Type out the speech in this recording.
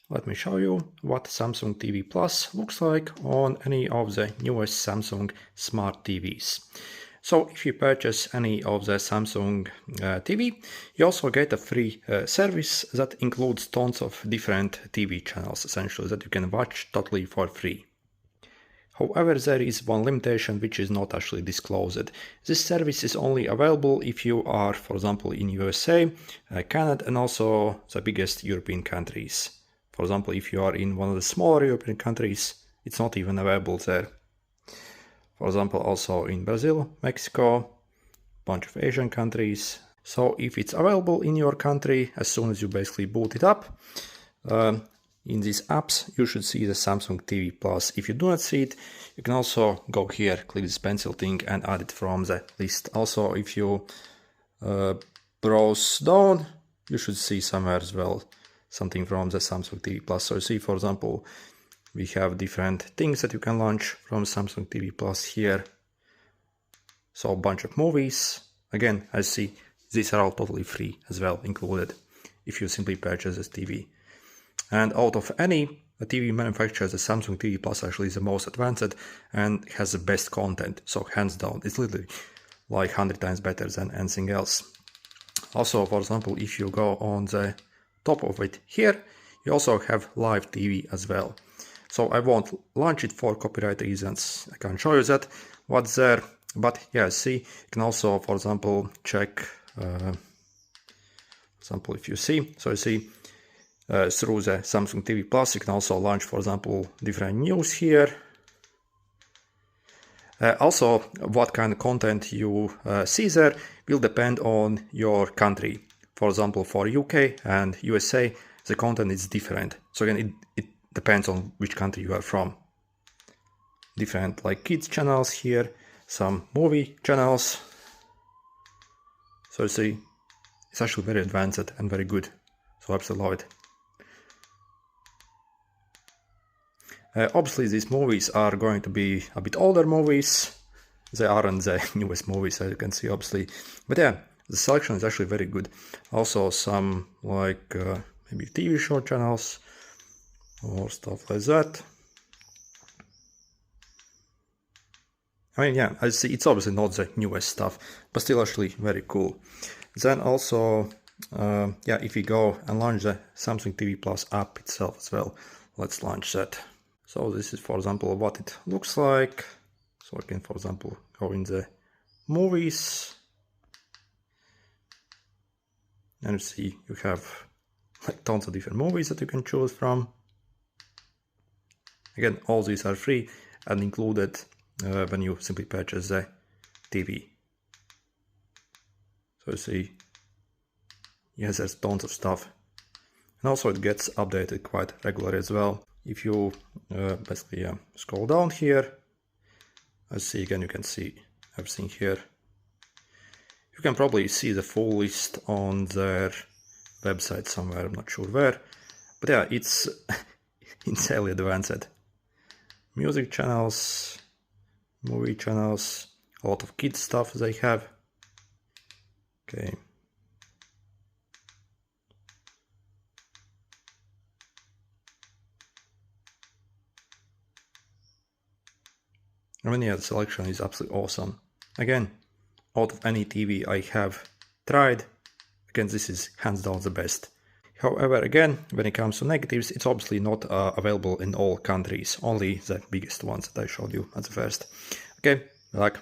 Let me show you what Samsung TV Plus looks like on any of the newest Samsung smart TVs. So if you purchase any of the Samsung TV, you also get a free service that includes tons of different TV channels, essentially, that you can watch totally for free. However, there is one limitation which is not actually disclosed. This service is only available if you are, for example, in USA, Canada, and also the biggest European countries. For example, if you are in one of the smaller European countries, it's not even available there. For example, also in Brazil, Mexico, bunch of Asian countries. So if it's available in your country, as soon as you basically boot it up, in these apps, you should see the Samsung TV Plus. If you do not see it, you can also go here, click this pencil thing and add it from the list. Also, if you browse down, you should see somewhere as well something from the Samsung TV Plus. So you see, for example, we have different things that you can launch from Samsung TV Plus here. So a bunch of movies. Again, as you see, these are all totally free as well, included, if you simply purchase this TV. And out of any TV manufacturer, the Samsung TV Plus actually is the most advanced and has the best content. So hands down, it's literally like 100 times better than anything else. Also, for example, if you go on the top of it here, you also have live TV as well. So I won't launch it for copyright reasons. I can't show you that what's there, but yeah, see, you can also, for example, check, for example, if you see, so you see through the Samsung TV Plus, you can also launch, for example, different news here. Also, what kind of content you see there will depend on your country. For example, for UK and USA, the content is different. So again, it depends on which country you are from. Different like kids channels here, some movie channels. So you see, it's actually very advanced and very good. So I absolutely love it. Obviously, these movies are going to be a bit older movies. They aren't the newest movies, as you can see, obviously. But yeah, the selection is actually very good. Also, some like maybe TV show channels or stuff like that. I mean, yeah, I see it's obviously not the newest stuff, but still actually very cool. Then also, yeah, if we go and launch the Samsung TV Plus app itself as well, let's launch that. So this is, for example, what it looks like. So I can, for example, go in the movies. And you see, you have like tons of different movies that you can choose from. Again, all these are free and included when you simply purchase the TV. So you see, yes, there's tons of stuff. And also it gets updated quite regularly as well. If you basically scroll down here, let's see again, you can see everything here. You can probably see the full list on their website somewhere, I'm not sure where. But yeah, it's insanely advanced. Music channels, movie channels, a lot of kids stuff they have. Okay. I mean, yeah, the selection is absolutely awesome. Again, out of any TV I have tried, again, this is hands down the best. However, again, when it comes to negatives, it's obviously not available in all countries, only the biggest ones that I showed you at the first. Okay, good luck.